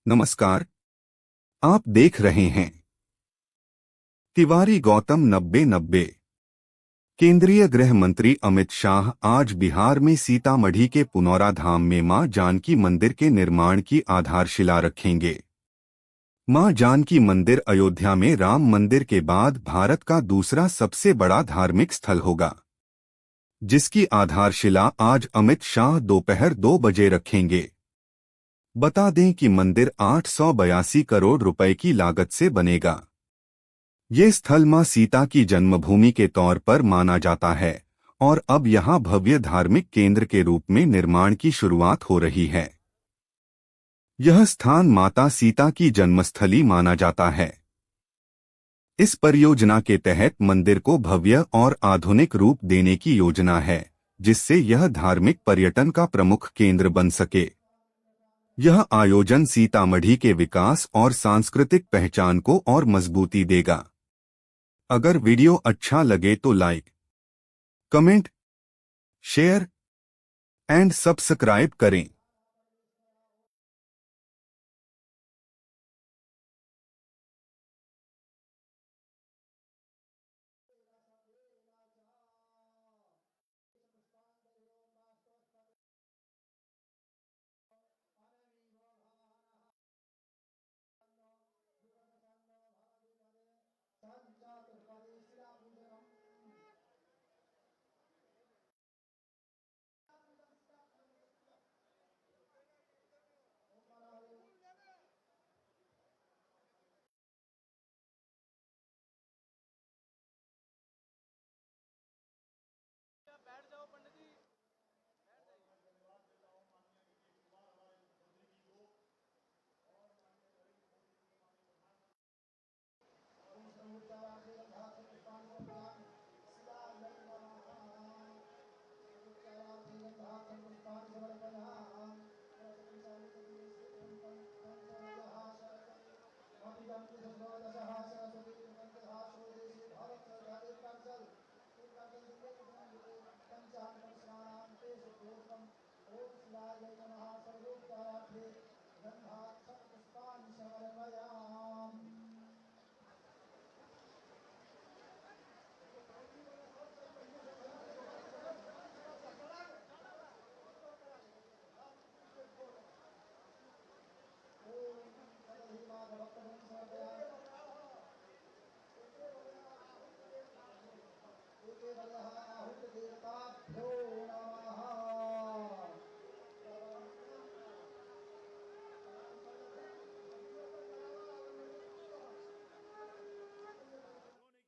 नमस्कार। आप देख रहे हैं तिवारी गौतम 90-90। केंद्रीय गृह मंत्री अमित शाह आज बिहार में सीतामढ़ी के पुनौरा धाम में मां जानकी मंदिर के निर्माण की आधारशिला रखेंगे। मां जानकी मंदिर अयोध्या में राम मंदिर के बाद भारत का दूसरा सबसे बड़ा धार्मिक स्थल होगा, जिसकी आधारशिला आज अमित शाह दोपहर 2 बजे रखेंगे। बता दें कि मंदिर 882 करोड़ रुपए की लागत से बनेगा। ये स्थल मां सीता की जन्मभूमि के तौर पर माना जाता है और अब यहां भव्य धार्मिक केंद्र के रूप में निर्माण की शुरुआत हो रही है। यह स्थान माता सीता की जन्मस्थली माना जाता है। इस परियोजना के तहत मंदिर को भव्य और आधुनिक रूप देने की योजना है, जिससे यह धार्मिक पर्यटन का प्रमुख केंद्र बन सके। यह आयोजन सीतामढ़ी के विकास और सांस्कृतिक पहचान को और मजबूती देगा। अगर वीडियो अच्छा लगे तो like, comment, share and subscribe करें।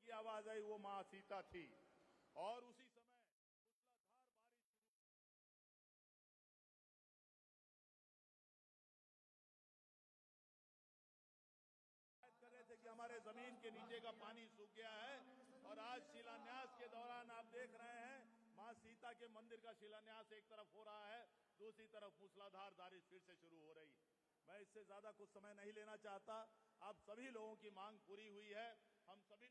की आवाज आई वो मां सीता थी और उसी समय कर रहे थे कि हमारे जमीन के नीचे का पानी सूख गया है और आज शिलान्यास के दौरान आप देख रहे हैं मां सीता के मंदिर का शिलान्यास एक तरफ हो रहा है, दूसरी तरफ मूसलाधार बारिश फिर से शुरू हो रही। मैं इससे ज्यादा कुछ समय नहीं लेना चाहता। आप सभी लोगों की मांग पूरी हुई है। हम सभी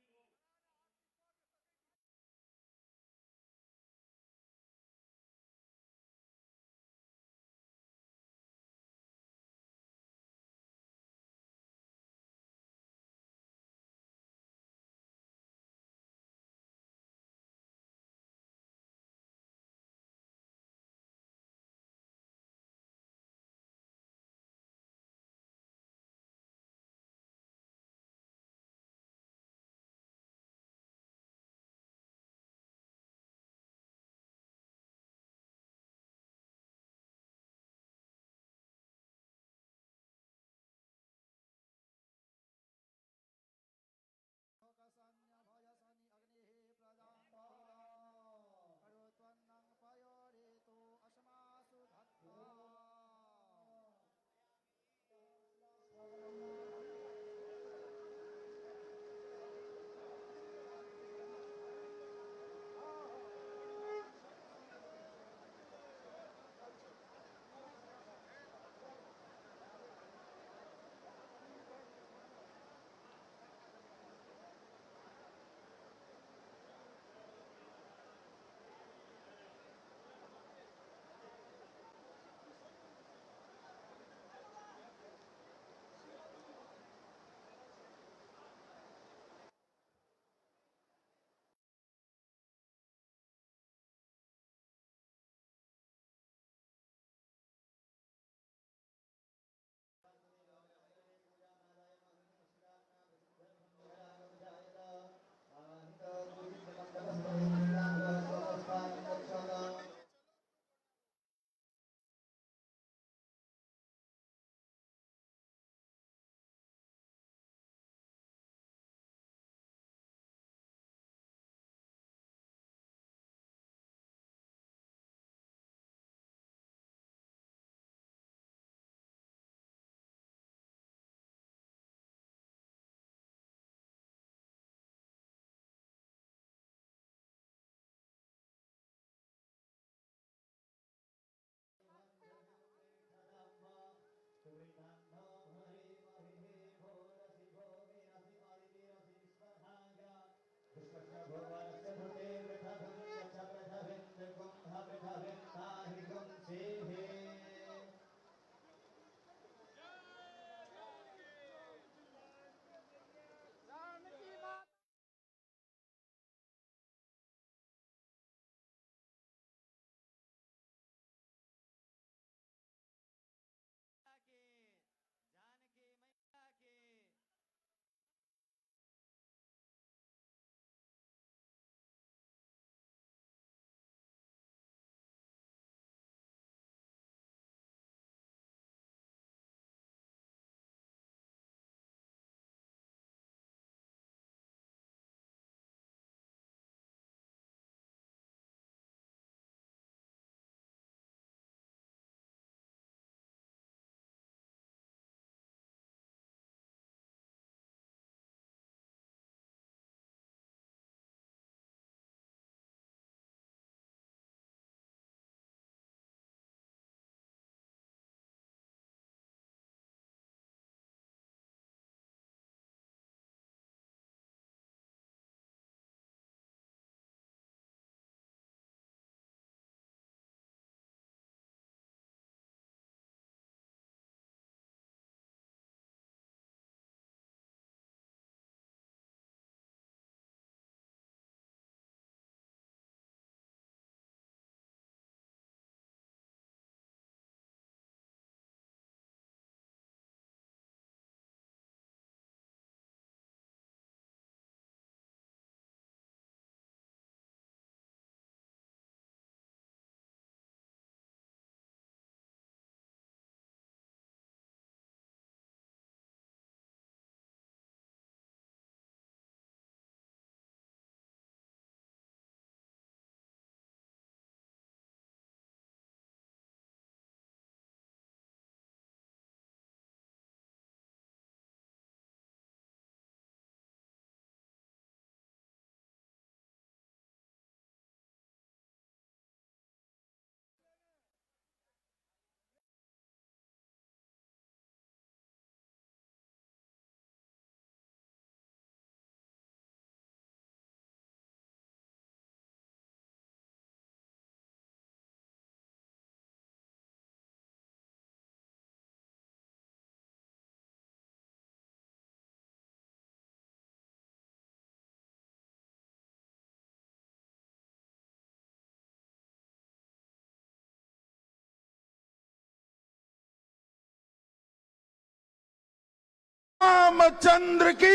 रामचंद्र की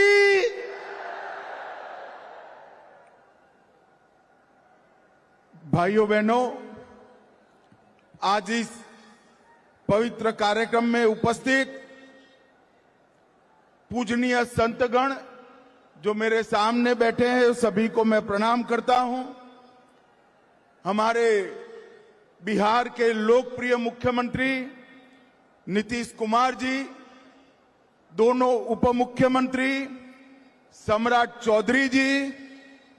भाइयों बहनों, आज इस पवित्र कार्यक्रम में उपस्थित पूजनीय संतगण जो मेरे सामने बैठे हैं, सभी को मैं प्रणाम करता हूं। हमारे बिहार के लोकप्रिय मुख्यमंत्री नीतीश कुमार जी, दोनों उप मुख्यमंत्री सम्राट चौधरी जी,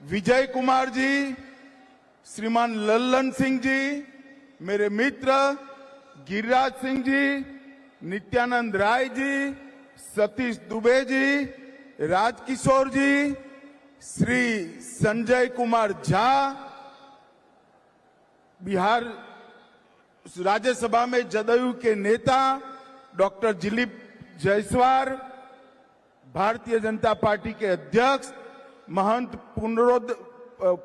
विजय कुमार जी, श्रीमान लल्लन सिंह जी, मेरे मित्र गिरिराज सिंह जी, नित्यानंद राय जी, सतीश दुबे जी, राजकिशोर जी, श्री संजय कुमार झा, बिहार राज्यसभा में जदयू के नेता डॉक्टर दिलीप जायसवाल, भारतीय जनता पार्टी के अध्यक्ष महंत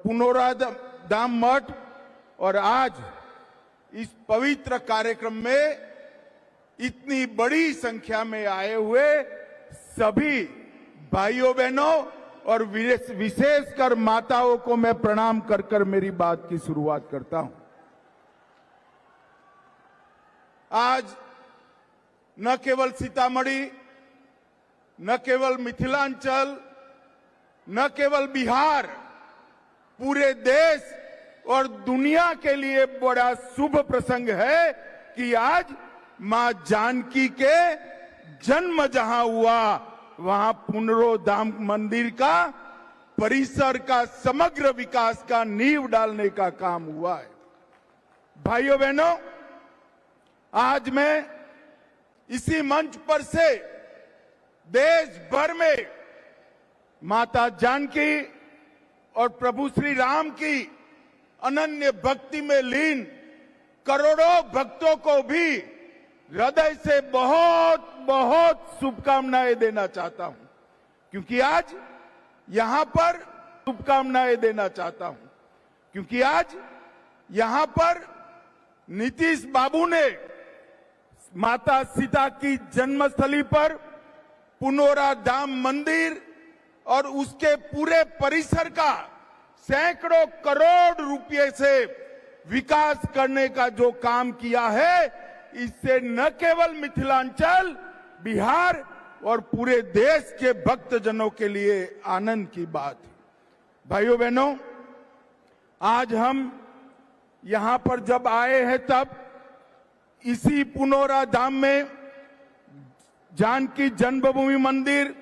पुनोराधाम मठ, और आज इस पवित्र कार्यक्रम में इतनी बड़ी संख्या में आए हुए सभी भाइयों बहनों और विशेषकर माताओं को मैं प्रणाम कर कर मेरी बात की शुरुआत करता हूं। आज न केवल सीतामढ़ी, न केवल मिथिलांचल, न केवल बिहार, पूरे देश और दुनिया के लिए बड़ा शुभ प्रसंग है कि आज मां जानकी के जन्म जहां हुआ, वहां पुनरोधाम मंदिर का परिसर का समग्र विकास का नींव डालने का काम हुआ है। भाइयों बहनों, आज मैं इसी मंच पर से देश भर में माता जानकी और प्रभु श्री राम की अनन्य भक्ति में लीन करोड़ों भक्तों को भी हृदय से बहुत बहुत शुभकामनाएं देना चाहता हूं, क्योंकि आज यहां पर शुभकामनाएं देना चाहता हूं क्योंकि आज यहां पर नीतीश बाबू ने माता सीता की जन्मस्थली पर पुनोराधाम मंदिर और उसके पूरे परिसर का सैकड़ों करोड़ रुपए से विकास करने का जो काम किया है, इससे न केवल मिथिलांचल, बिहार और पूरे देश के भक्तजनों के लिए आनंद की बात है। भाइयों बहनों, आज हम यहां पर जब आए हैं तब इसी पुनोराधाम में जानकी जन्मभूमि मंदिर,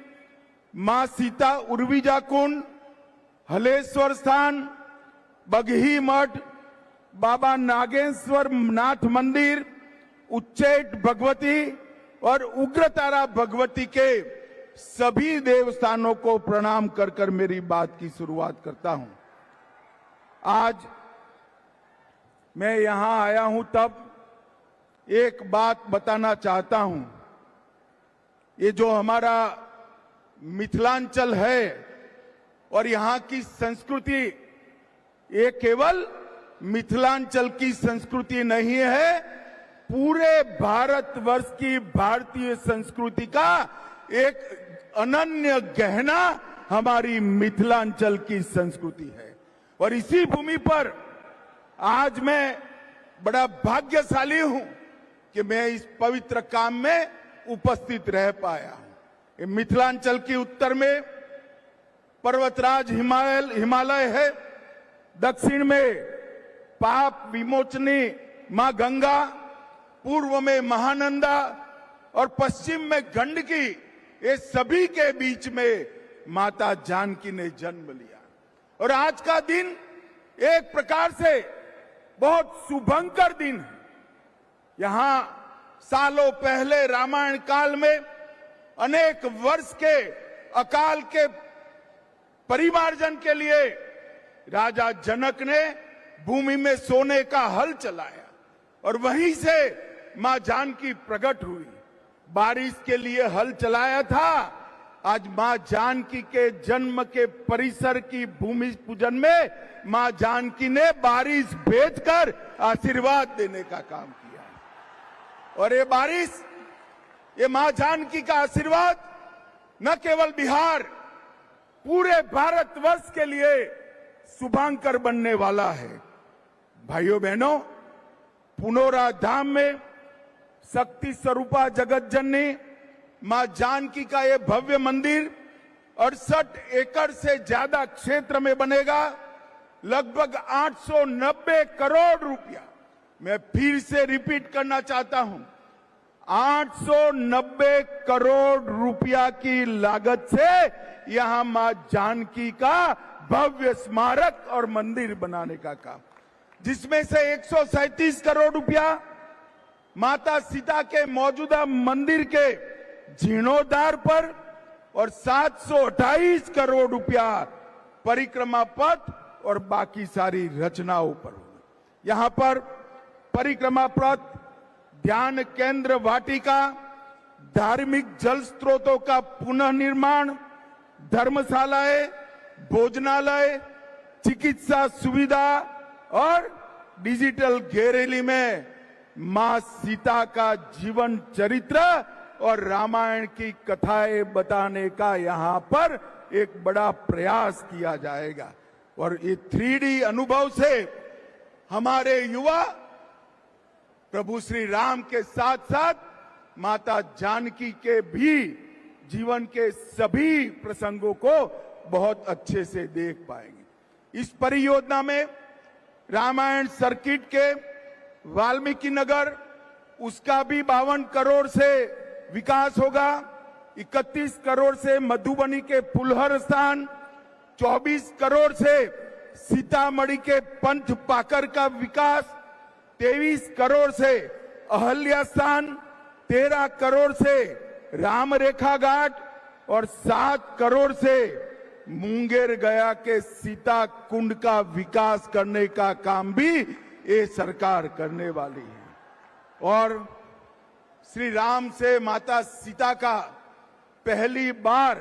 मां सीता उर्विजा कुंड, हलेश्वर स्थान, बगही मठ, बाबा नागेश्वर नाथ मंदिर, उच्चैठ भगवती और उग्रतारा भगवती के सभी देवस्थानों को प्रणाम कर कर मेरी बात की शुरुआत करता हूं। आज मैं यहां आया हूं तब एक बात बताना चाहता हूं। ये जो हमारा मिथिलांचल है और यहां की संस्कृति, ये केवल मिथिलांचल की संस्कृति नहीं है, पूरे भारतवर्ष की भारतीय संस्कृति का एक अनन्य गहना हमारी मिथिलांचल की संस्कृति है। और इसी भूमि पर आज मैं बड़ा भाग्यशाली हूं कि मैं इस पवित्र काम में उपस्थित रह पाया हूं। मिथिलांचल के उत्तर में पर्वतराज हिमालय है, दक्षिण में पाप विमोचनी मां गंगा, पूर्व में महानंदा और पश्चिम में गंडकी, ये सभी के बीच में माता जानकी ने जन्म लिया। और आज का दिन एक प्रकार से बहुत शुभंकर दिन है। यहां सालों पहले रामायण काल में अनेक वर्ष के अकाल के परिमार्जन के लिए राजा जनक ने भूमि में सोने का हल चलाया और वहीं से मां जानकी प्रकट हुई। बारिश के लिए हल चलाया था, आज मां जानकी के जन्म के परिसर की भूमि पूजन में मां जानकी ने बारिश भेजकर आशीर्वाद देने का काम किया। और ये बारिश, ये मां जानकी का आशीर्वाद न केवल बिहार, पूरे भारतवर्ष के लिए शुभांकर बनने वाला है। भाइयों बहनों, पुनौरा धाम में शक्ति स्वरूपा जगत जननी मां जानकी का ये भव्य मंदिर 68 एकड़ से ज्यादा क्षेत्र में बनेगा। लगभग 890 करोड़ रुपया, मैं फिर से रिपीट करना चाहता हूं, 890 करोड़ रुपया की लागत से यहां मां जानकी का भव्य स्मारक और मंदिर बनाने का काम, जिसमें से 137 करोड़ रुपया माता सीता के मौजूदा मंदिर के जीर्णोद्धार पर और 728 करोड़ रुपया परिक्रमा पथ और बाकी सारी रचनाओं पर होगी। यहां पर परिक्रमा पथ, ध्यान केंद्र वाटिका, धार्मिक जल स्रोतों का पुनः निर्माण, धर्मशालाएं, भोजनालय, चिकित्सा सुविधा और डिजिटल गैलरी में मां सीता का जीवन चरित्र और रामायण की कथाएं बताने का यहां पर एक बड़ा प्रयास किया जाएगा। और ये 3D अनुभव से हमारे युवा प्रभु श्री राम के साथ साथ माता जानकी के भी जीवन के सभी प्रसंगों को बहुत अच्छे से देख पाएंगे। इस परियोजना में रामायण सर्किट के वाल्मीकि नगर, उसका भी 52 करोड़ से विकास होगा। 31 करोड़ से मधुबनी के फुलहर स्थान, 24 करोड़ से सीतामढ़ी के पंथ पाकर का विकास, 23 करोड़ से अहल्या स्थान, 13 करोड़ से राम रेखा घाट और 7 करोड़ से मुंगेर गया के सीता कुंड का विकास करने का काम भी ये सरकार करने वाली है। और श्री राम से माता सीता का पहली बार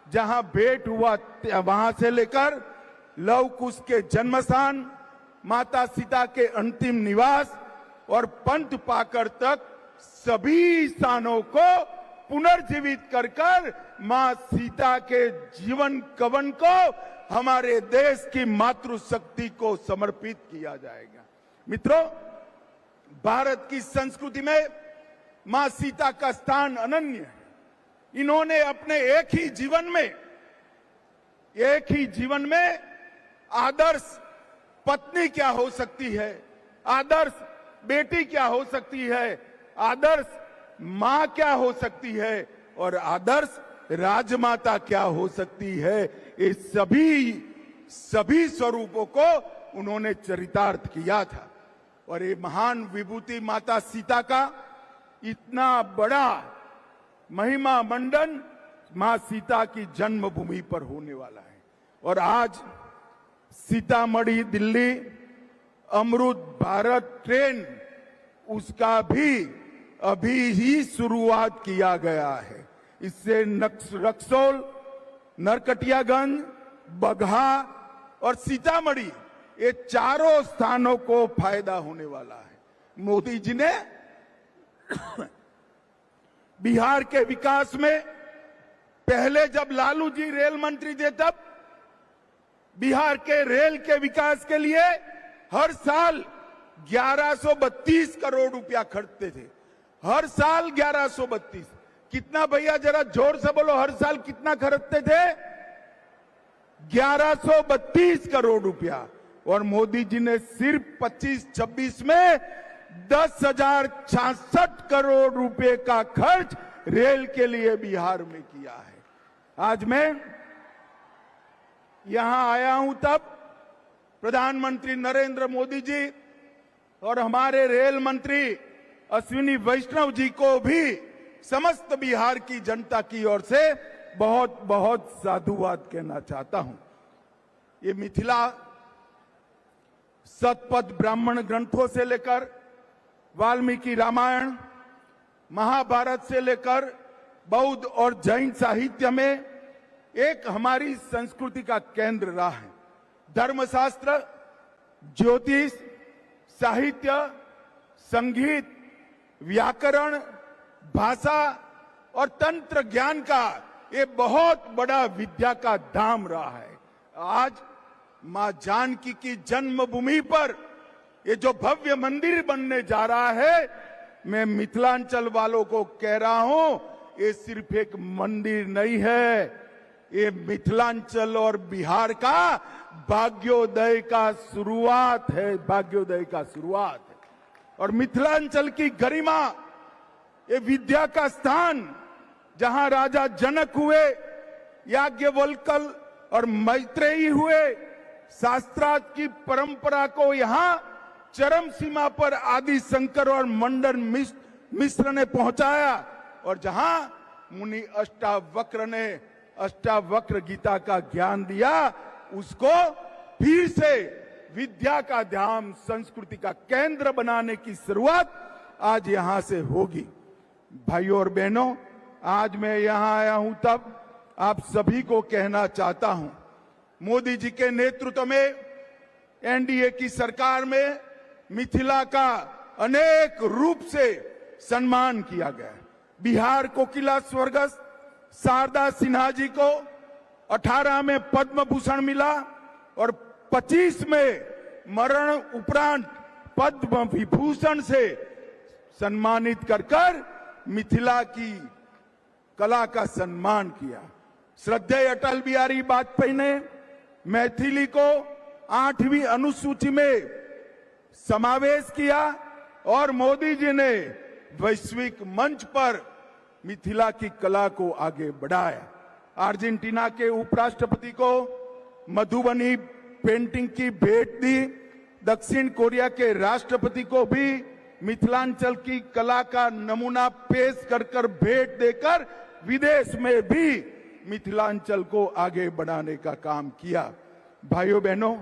जहां भेंट हुआ, वहां से लेकर लव कुश के जन्म स्थान, माता सीता के अंतिम निवास और पंथ पाकर तक सभी स्थानों को पुनर्जीवित कर मां सीता के जीवन कवन को हमारे देश की मातृशक्ति को समर्पित किया जाएगा। मित्रों, भारत की संस्कृति में मां सीता का स्थान अनन्य है। इन्होंने अपने एक ही जीवन में आदर्श पत्नी क्या हो सकती है, आदर्श बेटी क्या हो सकती है, आदर्श मां क्या हो सकती है और आदर्श राजमाता क्या हो सकती है, ये सभी स्वरूपों को उन्होंने चरितार्थ किया था। और ये महान विभूति माता सीता का इतना बड़ा महिमा मंडन मां सीता की जन्मभूमि पर होने वाला है। और आज सीतामढ़ी दिल्ली अमृत भारत ट्रेन, उसका भी अभी ही शुरुआत किया गया है। इससे रक्सौल, नरकटियागंज, बगहा और सीतामढ़ी, ये चारों स्थानों को फायदा होने वाला है। मोदी जी ने बिहार के विकास में पहले जब लालू जी रेल मंत्री थे तब बिहार के रेल के विकास के लिए हर साल 1132 करोड़ रुपया खर्चते थे। हर साल 1132। कितना भैया, जरा जोर से बोलो, हर साल कितना खर्चते थे? 1132 करोड़ रुपया। और मोदी जी ने सिर्फ 25-26 में 10,066 करोड़ रुपए का खर्च रेल के लिए बिहार में किया है। आज मैं यहां आया हूं तब प्रधानमंत्री नरेंद्र मोदी जी और हमारे रेल मंत्री अश्विनी वैष्णव जी को भी समस्त बिहार की जनता की ओर से बहुत बहुत साधुवाद कहना चाहता हूं। ये मिथिला शतपथ ब्राह्मण ग्रंथों से लेकर वाल्मीकि रामायण, महाभारत से लेकर बौद्ध और जैन साहित्य में एक हमारी संस्कृति का केंद्र रहा है। धर्मशास्त्र, ज्योतिष, साहित्य, संगीत, व्याकरण, भाषा और तंत्र ज्ञान का ये बहुत बड़ा विद्या का धाम रहा है। आज मां जानकी की जन्मभूमि पर ये जो भव्य मंदिर बनने जा रहा है, मैं मिथिलांचल वालों को कह रहा हूं, ये सिर्फ एक मंदिर नहीं है, ये मिथिलांचल और बिहार का भाग्योदय का शुरुआत है, भाग्योदय का शुरुआत है। और मिथिलांचल की गरिमा, ये विद्या का स्थान, जहां राजा जनक हुए, याज्ञवल्क्य और मैत्रेयी हुए, शास्त्रार्थ की परंपरा को यहां चरम सीमा पर आदि शंकर और मंडन मिश्र ने पहुंचाया, और जहां मुनि अष्टावक्र ने अष्टावक्र गीता का ज्ञान दिया, उसको फिर से विद्या का धाम, संस्कृति का केंद्र बनाने की शुरुआत आज यहां से होगी। भाइयों और बहनों, आज मैं यहां आया हूं तब आप सभी को कहना चाहता हूं, मोदी जी के नेतृत्व में एनडीए की सरकार में मिथिला का अनेक रूप से सम्मान किया गया। बिहार कोकिला स्वर्गस्थ शारदा सिन्हा जी को 18 में पद्म भूषण मिला और 25 में मरण उपरांत पद्म विभूषण से सम्मानित कर मिथिला की कला का सम्मान किया। श्रद्धेय अटल बिहारी वाजपेयी ने मैथिली को 8वीं अनुसूची में समावेश किया और मोदी जी ने वैश्विक मंच पर मिथिला की कला को आगे बढ़ाया। अर्जेंटीना के उपराष्ट्रपति को मधुबनी पेंटिंग की भेंट दी। दक्षिण कोरिया के राष्ट्रपति को भी मिथिलांचल की कला का नमूना पेश कर भेंट देकर विदेश में भी मिथिलांचल को आगे बढ़ाने का काम किया। भाइयों बहनों,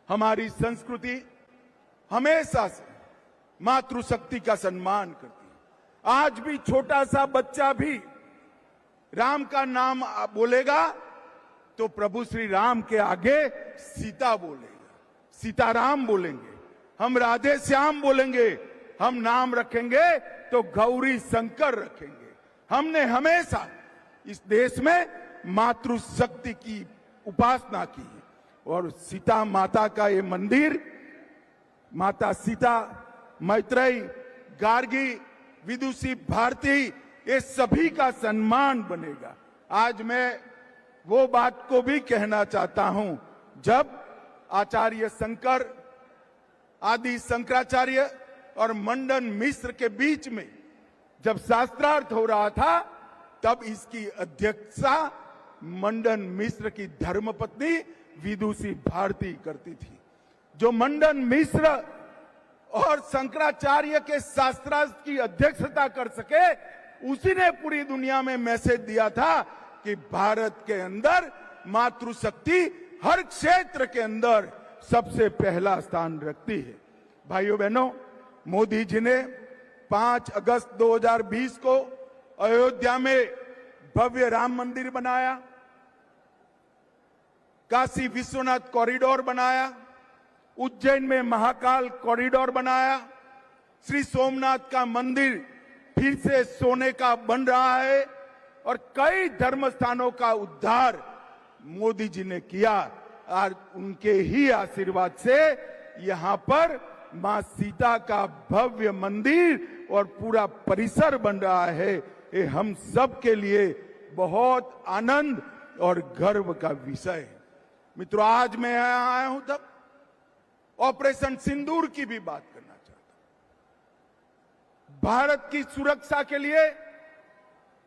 हमारी संस्कृति हमेशा से मातृशक्ति का सम्मान करती है। आज भी छोटा सा बच्चा भी राम का नाम बोलेगा तो प्रभु श्री राम के आगे सीता बोलेगा, सीताराम बोलेंगे, हम राधे श्याम बोलेंगे, हम नाम रखेंगे तो गौरी शंकर रखेंगे। हमने हमेशा इस देश में मातृशक्ति की उपासना की है और सीता माता का ये मंदिर, माता सीता, मैत्रेयी, गार्गी, विदुषी, भारती, ये सभी का सम्मान बनेगा। आज मैं वो बात को भी कहना चाहता हूं, जब आचार्य शंकर, आदि शंकराचार्य और मंडन मिश्र के बीच में जब शास्त्रार्थ हो रहा था, तब इसकी अध्यक्षता मंडन मिश्र की धर्मपत्नी विदुषी भारती करती थी। जो मंडन मिश्र और शंकराचार्य के शास्त्रार्थ की अध्यक्षता कर सके, उसी ने पूरी दुनिया में मैसेज दिया था कि भारत के अंदर मातृशक्ति हर क्षेत्र के अंदर सबसे पहला स्थान रखती है। भाइयों बहनों, मोदी जी ने 5 अगस्त 2020 को अयोध्या में भव्य राम मंदिर बनाया, काशी विश्वनाथ कॉरिडोर बनाया, उज्जैन में महाकाल कॉरिडोर बनाया, श्री सोमनाथ का मंदिर फिर से सोने का बन रहा है और कई धर्म स्थानों का उद्धार मोदी जी ने किया। और उनके ही आशीर्वाद से यहां पर मां सीता का भव्य मंदिर और पूरा परिसर बन रहा है। ये हम सब के लिए बहुत आनंद और गर्व का विषय है। मित्रों, आज मैं यहां आया हूं तब ऑपरेशन सिंदूर की भी बात करना चाहता हूं। भारत की सुरक्षा के लिए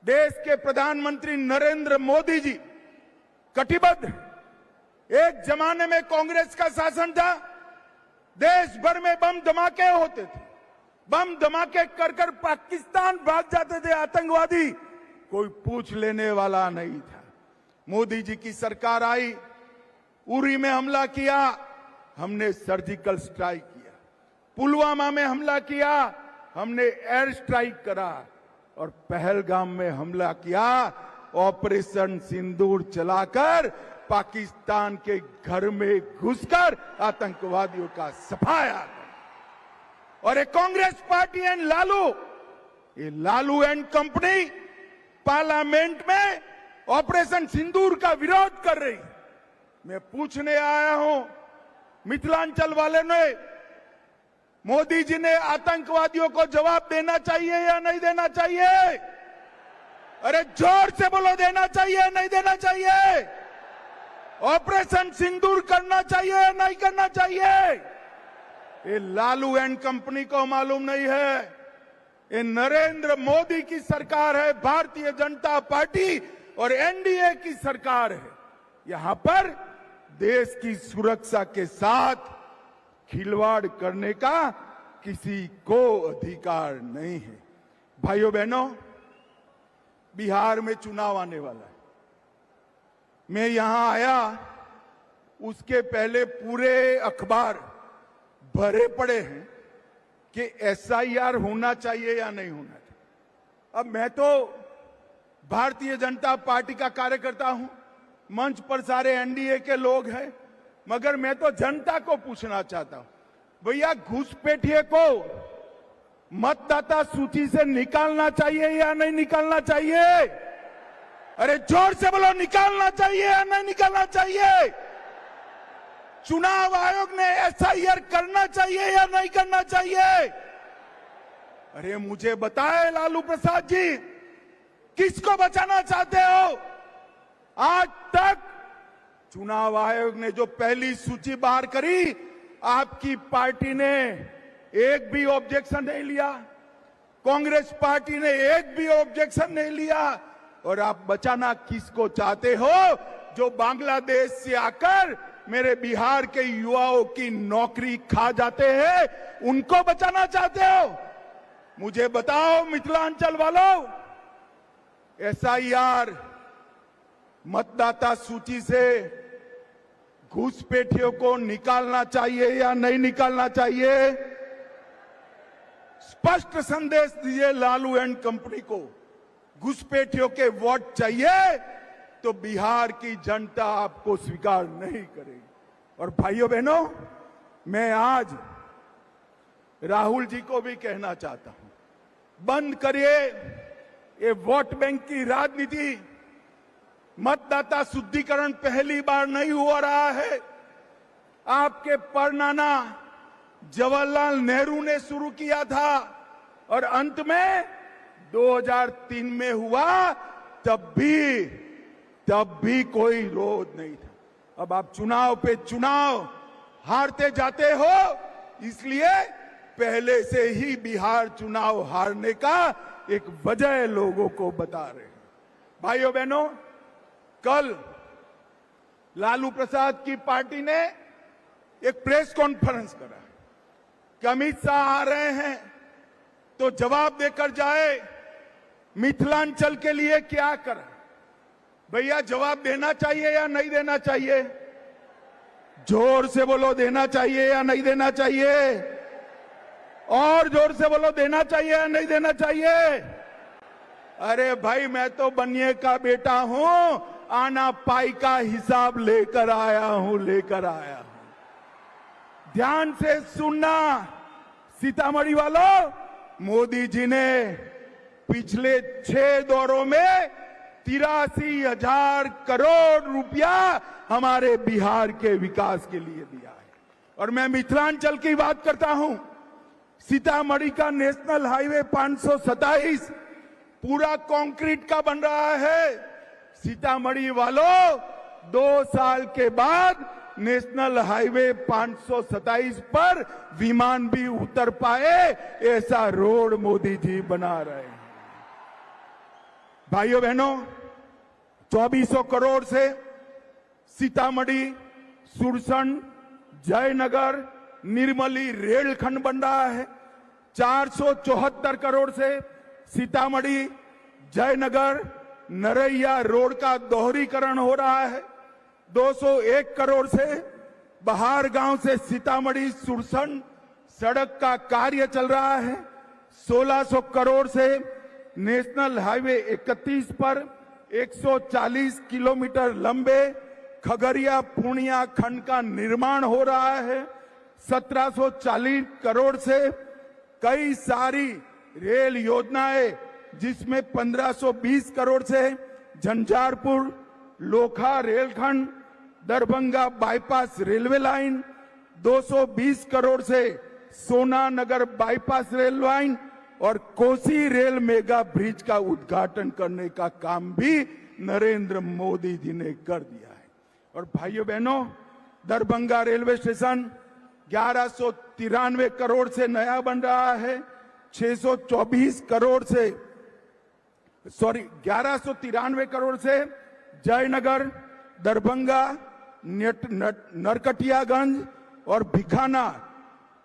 देश के प्रधानमंत्री नरेंद्र मोदी जी कटिबद्ध हैं। एक जमाने में कांग्रेस का शासन था, देश भर में बम धमाके होते थे, बम धमाके कर पाकिस्तान भाग जाते थे आतंकवादी, कोई पूछ लेने वाला नहीं था। मोदी जी की सरकार आई, उरी में हमला किया, हमने सर्जिकल स्ट्राइक किया, पुलवामा में हमला किया, हमने एयर स्ट्राइक करा और पहलगाम में हमला किया, ऑपरेशन सिंदूर चलाकर पाकिस्तान के घर में घुसकर आतंकवादियों का सफाया। और ये कांग्रेस पार्टी एंड लालू, ये लालू एंड कंपनी पार्लियामेंट में ऑपरेशन सिंदूर का विरोध कर रही। मैं पूछने आया हूं मिथिलांचल वाले ने, मोदी जी ने आतंकवादियों को जवाब देना चाहिए या नहीं देना चाहिए? अरे जोर से बोलो, देना चाहिए या नहीं देना चाहिए? ऑपरेशन सिंदूर करना चाहिए या नहीं करना चाहिए? ये लालू एंड कंपनी को मालूम नहीं है, ये नरेंद्र मोदी की सरकार है, भारतीय जनता पार्टी और एनडीए की सरकार है। यहां पर देश की सुरक्षा के साथ खिलवाड़ करने का किसी को अधिकार नहीं है। भाइयों बहनों, बिहार में चुनाव आने वाला है। मैं यहां आया उसके पहले पूरे अखबार भरे पड़े हैं कि एसआईआर होना चाहिए या नहीं होना चाहिए। अब मैं तो भारतीय जनता पार्टी का कार्यकर्ता हूं, मंच पर सारे एनडीए के लोग हैं, मगर मैं तो जनता को पूछना चाहता हूं, भैया घुसपैठिए को मतदाता सूची से निकालना चाहिए या नहीं निकालना चाहिए? अरे जोर से बोलो, निकालना चाहिए या नहीं निकालना चाहिए? चुनाव आयोग ने एसआईआर करना चाहिए या नहीं करना चाहिए? अरे मुझे बताए लालू प्रसाद जी, किसको बचाना चाहते हो? आज तक चुनाव आयोग ने जो पहली सूची बाहर करी, आपकी पार्टी ने एक भी ऑब्जेक्शन नहीं लिया, कांग्रेस पार्टी ने एक भी ऑब्जेक्शन नहीं लिया। और आप बचाना किसको चाहते हो? जो बांग्लादेश से आकर मेरे बिहार के युवाओं की नौकरी खा जाते हैं, उनको बचाना चाहते हो? मुझे बताओ मिथिलांचल वालों, एसआईआर मतदाता सूची से घुसपैठियों को निकालना चाहिए या नहीं निकालना चाहिए? स्पष्ट संदेश दीजिए लालू एंड कंपनी को। घुसपैठियों के वोट चाहिए तो बिहार की जनता आपको स्वीकार नहीं करेगी। और भाइयों बहनों, मैं आज राहुल जी को भी कहना चाहता हूं, बंद करिए ये वोट बैंक की राजनीति। मतदाता शुद्धिकरण पहली बार नहीं हो रहा है, आपके परनाना जवाहरलाल नेहरू ने शुरू किया था और अंत में 2003 में हुआ, तब भी कोई विरोध नहीं था। अब आप चुनाव पे चुनाव हारते जाते हो, इसलिए पहले से ही बिहार चुनाव हारने का एक वजह लोगों को बता रहे हैं। भाइयों बहनों, कल लालू प्रसाद की पार्टी ने एक प्रेस कॉन्फ्रेंस करा कि अमित शाह आ रहे हैं तो जवाब देकर जाए, मिथिलांचल के लिए क्या करा। भैया जवाब देना चाहिए या नहीं देना चाहिए? जोर से बोलो, देना चाहिए या नहीं देना चाहिए? और जोर से बोलो, देना चाहिए या नहीं देना चाहिए? अरे भाई, मैं तो बनिए का बेटा हूं, आना पाई का हिसाब लेकर आया हूं। ध्यान से सुनना सीतामढ़ी वालों, मोदी जी ने पिछले 6 दौरों में 83,000 करोड़ रुपया हमारे बिहार के विकास के लिए दिया है। और मैं मिथिलांचल की बात करता हूं, सीतामढ़ी का नेशनल हाईवे 527 पूरा कंक्रीट का बन रहा है। सीतामढ़ी वालों, 2 साल के बाद नेशनल हाईवे 527 पर विमान भी उतर पाए, ऐसा रोड मोदी जी बना रहे हैं। भाइयों बहनों, 2400 करोड़ से सीतामढ़ी, सुरसंड, जयनगर, निर्मली रेलखंड बन रहा है। 474 करोड़ से सीतामढ़ी, जयनगर, नरैया रोड का दोहरीकरण हो रहा है। 201 करोड़ से बहार गांव से सीतामढ़ी सुरसंड सड़क का कार्य चल रहा है। 1600 करोड़ से नेशनल हाईवे 31 पर 140 किलोमीटर लंबे खगड़िया पूर्णिया खंड का निर्माण हो रहा है। 1740 करोड़ से कई सारी रेल योजनाएं जिसमें 1520 करोड़ से झंझारपुर लोखा रेलखंड, Darbhanga bypass railway line, 220 crore से सोना नगर बाईपास रेल लाइन और कोसी रेल मेगा ब्रिज का उद्घाटन करने का काम भी नरेंद्र मोदी जी ने कर दिया है। और भाइयों बहनों, दरभंगा रेलवे स्टेशन 1193 करोड़ से नया बन रहा है, 624 करोड़ से 1193 करोड़ से जयनगर, दरभंगा, नरकटियागंज और भिखाना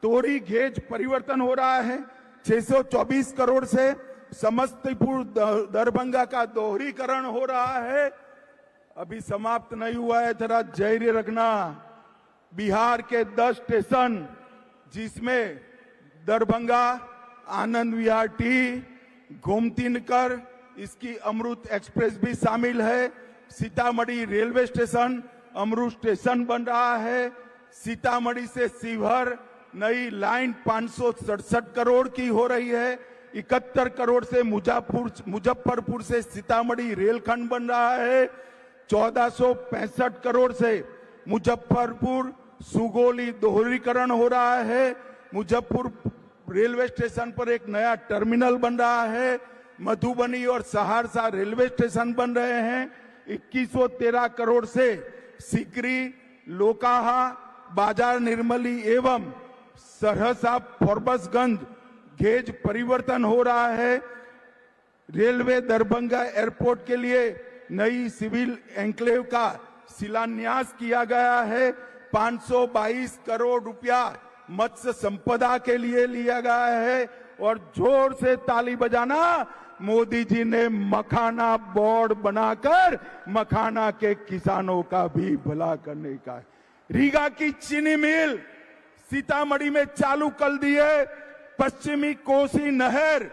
तोरी गेज परिवर्तन हो रहा है। 624 करोड़ से समस्तीपुर दरभंगा का दोहरीकरण हो रहा है। अभी समाप्त नहीं हुआ है, थोड़ा धैर्य रखना। बिहार के 10 स्टेशन जिसमें दरभंगा आनंद विहार टी, गोमती नगर, इसकी अमृत एक्सप्रेस भी शामिल है। सीतामढ़ी रेलवे स्टेशन अमृत स्टेशन बन रहा है। सीतामढ़ी से शिवहर नई लाइन 567 करोड़ की हो रही है। 71 करोड़ से मुजफ्फरपुर से सीतामढ़ी रेलखंड बन रहा है। 1465 करोड़ से मुजफ्फरपुर सुगौली दोहरीकरण हो रहा है। मुजफ्फरपुर रेलवे स्टेशन पर एक नया टर्मिनल बन रहा है। मधुबनी और सहरसा रेलवे स्टेशन बन रहे हैं। 2113 करोड़ से सिकरी, लोकाहा, बाजार निर्मली एवं सहरसा फॉरबसगंज गेज परिवर्तन हो रहा है। रेलवे दरभंगा एयरपोर्ट के लिए नई सिविल एन्क्लेव का शिलान्यास किया गया है। 522 करोड़ रुपया मत्स्य संपदा के लिए लिया गया है। और जोर से ताली बजाना, मोदी जी ने मखाना बोर्ड बनाकर मखाना के किसानों का भी भला करने का। रीगा की चीनी मिल सीतामढ़ी में चालू कर दी है। पश्चिमी कोसी नहर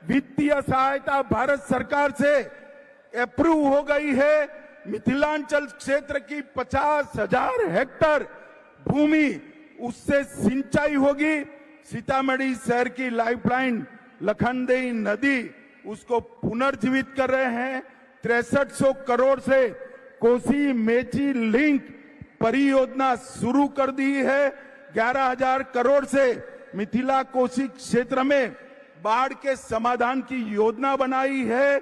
वित्तीय सहायता भारत सरकार से अप्रूव हो गई है। मिथिलांचल क्षेत्र की 50,000 हेक्टेयर भूमि उससे सिंचाई होगी। सीतामढ़ी शहर की लाइफलाइन लखनदेई नदी उसको पुनर्जीवित कर रहे हैं। 6300 करोड़ से कोसी मेची लिंक परियोजना शुरू कर दी है। 11,000 करोड़ से मिथिला कोसी क्षेत्र में बाढ़ के समाधान की योजना बनाई है।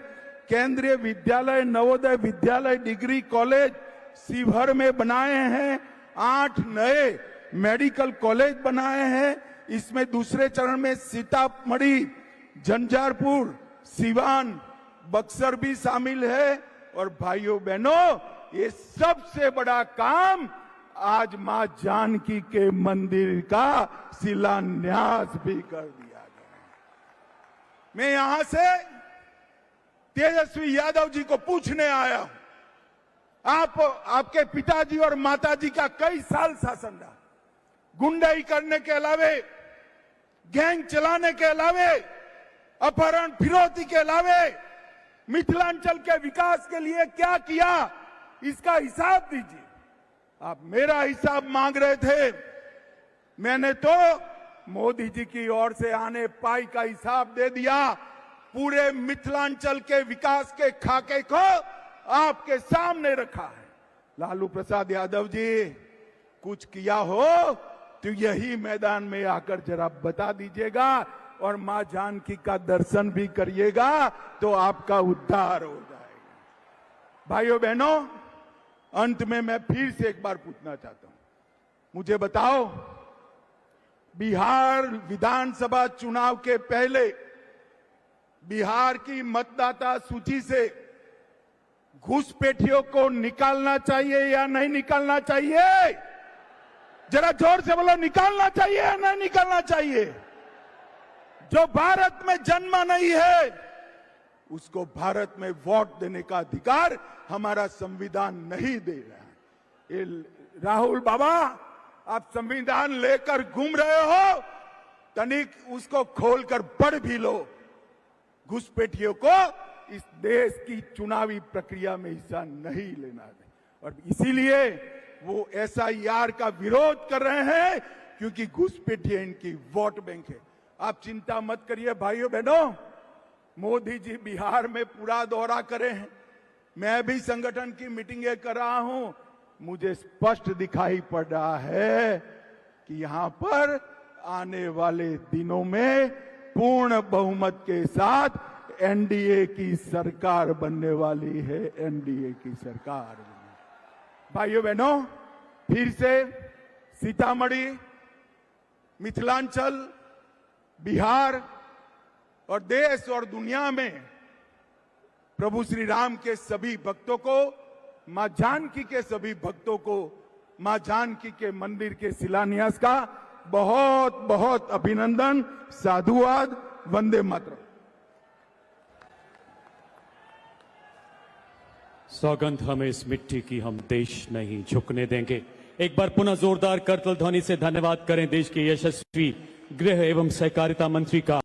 केंद्रीय विद्यालय, नवोदय विद्यालय, डिग्री कॉलेज शिवहर में बनाए हैं। 8 नए मेडिकल कॉलेज बनाए हैं। इसमें दूसरे चरण में सीतामढ़ी, झंझारपुर, सिवान, बक्सर भी शामिल है। और भाइयों बहनों, ये सबसे बड़ा काम आज मां जानकी के मंदिर का शिलान्यास भी कर दिया गया। मैं यहां से तेजस्वी यादव जी को पूछने आया हूं, आपके पिताजी और माताजी का कई साल शासन रहा। गुंडाई करने के अलावे, गैंग चलाने के अलावे, अपहरण फिरौती के अलावे मिथिलांचल के विकास के लिए क्या किया, इसका हिसाब दीजिए। आप मेरा हिसाब मांग रहे थे, मैंने तो मोदी जी की ओर से आने पाई का हिसाब दे दिया। पूरे मिथिलांचल के विकास के खाके को आपके सामने रखा है। लालू प्रसाद यादव जी, कुछ किया हो तो यही मैदान में आकर जरा बता दीजिएगा और मां जानकी का दर्शन भी करिएगा तो आपका उद्धार हो जाएगा। भाइयों बहनों, अंत में मैं फिर से एक बार पूछना चाहता हूं, मुझे बताओ, बिहार विधानसभा चुनाव के पहले बिहार की मतदाता सूची से घुसपैठियों को निकालना चाहिए या नहीं निकालना चाहिए? जरा जोर से बोलो, निकालना चाहिए या नहीं निकालना चाहिए? जो भारत में जन्मा नहीं है उसको भारत में वोट देने का अधिकार हमारा संविधान नहीं दे रहा है। ये राहुल बाबा, आप संविधान लेकर घूम रहे हो, तनिक उसको खोलकर पढ़ भी लो। घुसपैठियों को इस देश की चुनावी प्रक्रिया में हिस्सा नहीं लेना है और इसीलिए वो SIR का विरोध कर रहे हैं, क्योंकि घुसपैठिए इनकी वोट बैंक है। आप चिंता मत करिए भाइयों बहनों, मोदी जी बिहार में पूरा दौरा करे हैं, मैं भी संगठन की मीटिंगें कर रहा हूं, मुझे स्पष्ट दिखाई पड़ रहा है कि यहां पर आने वाले दिनों में पूर्ण बहुमत के साथ एनडीए की सरकार बनने वाली है। एनडीए की सरकार। भाइयों बहनों, फिर से सीतामढ़ी, मिथिलांचल, बिहार और देश और दुनिया में प्रभु श्री राम के सभी भक्तों को, मां जानकी के सभी भक्तों को मां जानकी के मंदिर के शिलान्यास का बहुत बहुत अभिनंदन, साधुवाद, वंदे मातरम। सौगंध हमें इस मिट्टी की, हम देश नहीं झुकने देंगे। एक बार पुनः जोरदार करतल ध्वनि से धन्यवाद करें देश के यशस्वी गृह एवं सहकारिता मंत्री का।